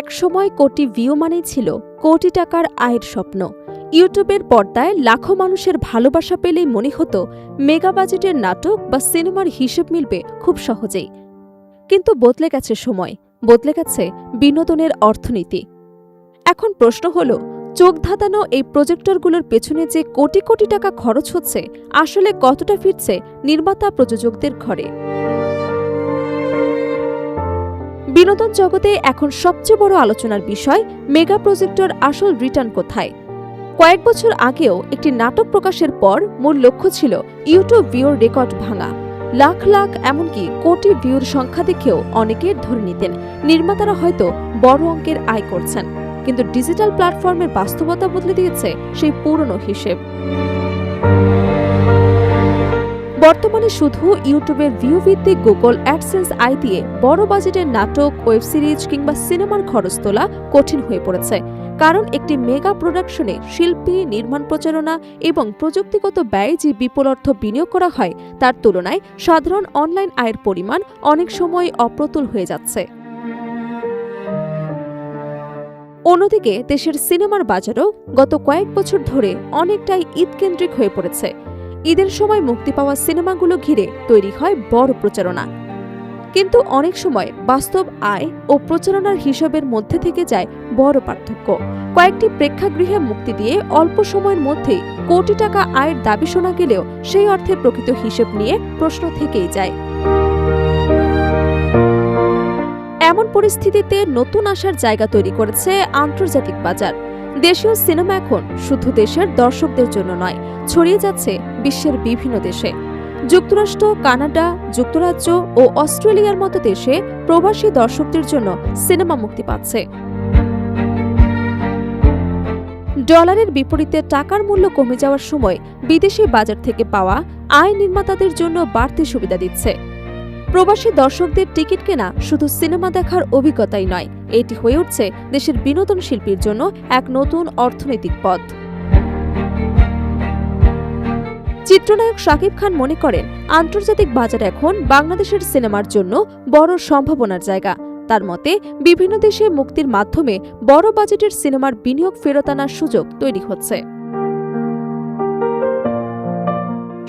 এক সময় কোটি ভিউ মানেই ছিল কোটি টাকার আয়ের স্বপ্ন। ইউটিউবের পর্দায় লাখো মানুষের ভালোবাসা পেলেই মনে হতো মেগা বাজেটের নাটক বা সিনেমার হিসেব মিলবে খুব সহজেই। কিন্তু বদলে গেছে সময়, বদলে গেছে বিনোদনের অর্থনীতি। এখন প্রশ্ন হল, চোখ ধাঁধানো এই প্রজেক্টরগুলোর পেছনে যে কোটি কোটি টাকা খরচ হচ্ছে, আসলে কতটা ফিরছে নির্মাতা প্রযোজকদের ঘরে? বিনোদন জগতে এখন সবচেয়ে বড় আলোচনার বিষয় মেগা প্রজেক্টর আসল রিটার্ন কোথায়। কয়েক বছর আগেও একটি নাটক প্রকাশের পর মূল লক্ষ্য ছিল ইউটিউব ভিউর রেকর্ড ভাঙা। লাখ লাখ এমনকি কোটি ভিউর সংখ্যা দেখেও অনেকে ধরে নিতেন নির্মাতারা হয়তো বড় অঙ্কের আয় করছেন। কিন্তু ডিজিটাল প্ল্যাটফর্মের বাস্তবতা বদলে দিয়েছে সেই পুরনো হিসেব। বর্তমানে শুধু ইউটিউবের ভিউ ভিত্তিক গুগল অ্যাডসেন্স আয় দিয়ে বড় বাজেটের নাটক, ওয়েব সিরিজ কিংবা সিনেমার খরচ তোলা কঠিন হয়ে পড়েছে। কারণ একটি মেগা প্রোডাকশনে শিল্পী, নির্মাণ, প্রচারণা এবং প্রযুক্তিগত ব্যয় যে বিপুল অর্থ বিনিয়োগ করা হয়, তার তুলনায় সাধারণ অনলাইন আয়ের পরিমাণ অনেক সময় অপ্রতুল হয়ে যাচ্ছে। অন্যদিকে দেশের সিনেমার বাজারও গত কয়েক বছর ধরে অনেকটাই ঈদকেন্দ্রিক হয়ে পড়েছে। ঈদের সময় মুক্তি পাওয়া সিনেমাগুলো ঘিরে তৈরি হয় বড় প্রচারণা। কিন্তু অনেক সময় বাস্তব আয় ও প্রচারণার হিসাবের মধ্যে থেকে যায় বড় পার্থক্য। কয়েকটি প্রেক্ষাগৃহে মুক্তি দিয়ে অল্প সময়ের মধ্যেই কোটি টাকা আয়ের দাবি শোনা গেলেও সেই অর্থের প্রকৃত হিসেব নিয়ে প্রশ্ন থেকেই যায়। এমন পরিস্থিতিতে নতুন আসার জায়গা তৈরি করেছে আন্তর্জাতিক বাজার। দেশীয় সিনেমা এখন শুধু দেশের দর্শকদের জন্য নয়, ছড়িয়ে যাচ্ছে বিশ্বের বিভিন্ন দেশে। যুক্তরাষ্ট্র, কানাডা, যুক্তরাজ্য ও অস্ট্রেলিয়ার মতো দেশে প্রবাসী দর্শকদের জন্য সিনেমা মুক্তি পাচ্ছে। ডলারের বিপরীতে টাকার মূল্য কমে যাওয়ার সময় বিদেশি বাজার থেকে পাওয়া আয় নির্মাতাদের জন্য বাড়তি সুবিধা দিচ্ছে। প্রবাসী দর্শকদের টিকিট কেনা শুধু সিনেমা দেখার অভিজ্ঞতাই নয়, এটি হয়ে উঠছে দেশের বিনোদন শিল্পীর জন্য এক নতুন অর্থনৈতিক পথ। চিত্রনায়ক শাকিব খান মনে করেন, আন্তর্জাতিক বাজার এখন বাংলাদেশের সিনেমার জন্য বড় সম্ভাবনার জায়গা। তার মতে, বিভিন্ন দেশে মুক্তির মাধ্যমে বড় বাজেটের সিনেমার বিনিয়োগ ফেরত আনার সুযোগ তৈরি হচ্ছে।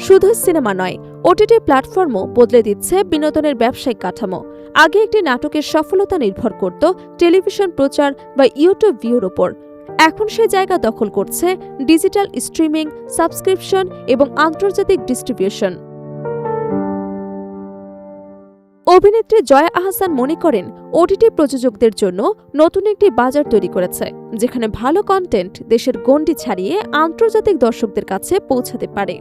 শুধু সিনেমা নয়, ওটিটি প্ল্যাটফর্মও বদলে দিচ্ছে বিনোদনের ব্যবসায়িক কাঠামো। আগে একটি নাটকের সফলতা নির্ভর করত টেলিভিশন প্রচার বা ইউটিউব ভিউর উপর। এখন সে জায়গা দখল করছে ডিজিটাল স্ট্রিমিং, সাবস্ক্রিপশন এবং আন্তর্জাতিক ডিস্ট্রিবিউশন। অভিনেত্রী জয়া আহসান মনে করেন, ওটিটি প্রযোজকদের জন্য নতুন একটি বাজার তৈরি করেছে, যেখানে ভালো কন্টেন্ট দেশের গণ্ডি ছাড়িয়ে আন্তর্জাতিক দর্শকদের কাছে পৌঁছাতে পারে।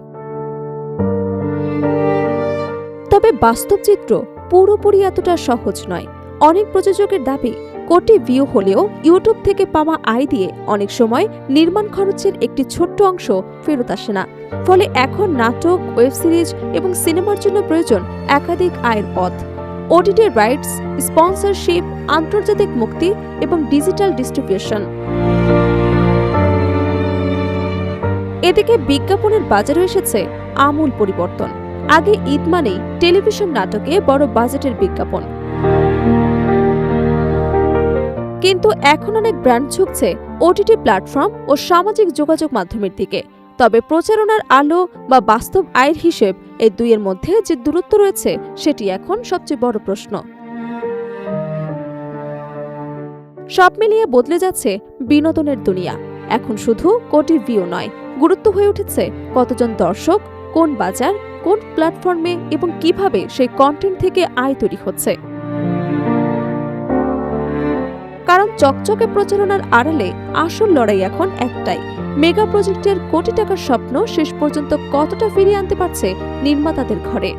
তবে বাস্তব চিত্র পুরোপুরি এতটা সহজ নয়। অনেক প্রযোজকের দাবি, কোটি ভিউ হলেও ইউটিউব থেকে পাওয়া আয় দিয়ে অনেক সময় নির্মাণ খরচের একটি ছোট্ট অংশ ফেরত আসে না। ফলে এখন নাটক, ওয়েব সিরিজ এবং সিনেমার জন্য প্রয়োজন একাধিক আয়ের পথ। ওটিটি রাইটস, স্পন্সরশিপ, আন্তর্জাতিক মুক্তি এবং ডিজিটাল ডিস্ট্রিবিউশন। এদিকে বিজ্ঞাপনের বাজারে এসেছে আমূল পরিবর্তন। আগে ঈদ মানেই টেলিভিশন নাটকে বড় বাজেটের বিজ্ঞাপন, কিন্তু এখন অনেক ব্র্যান্ড ঝুঁকছে ওটিটি প্ল্যাটফর্ম ও সামাজিক যোগাযোগ মাধ্যমের দিকে। তবে প্রচারণার আলো বা বাস্তব আয়ের হিসেব, এই দুইয়ের মধ্যে যে দূরত্ব রয়েছে, সেটি এখন সবচেয়ে বড় প্রশ্ন। সব মিলিয়ে বদলে যাচ্ছে বিনোদনের দুনিয়া। এখন শুধু কোটি ভিউ নয়, গুরুত্ব হয়ে উঠেছে কতজন দর্শক, কোন বাজার, কোন প্ল্যাটফর্মে এবং কিভাবে সেই কন্টেন্ট থেকে আয় তৈরি হচ্ছে। কারণ চকচকে প্রচারণার আড়ালে আসল লড়াই এখন একটাই, মেগা প্রজেক্টের কোটি টাকার স্বপ্ন শেষ পর্যন্ত কতটা ফিরিয়ে আনতে পারছে নির্মাতাদের ঘরে।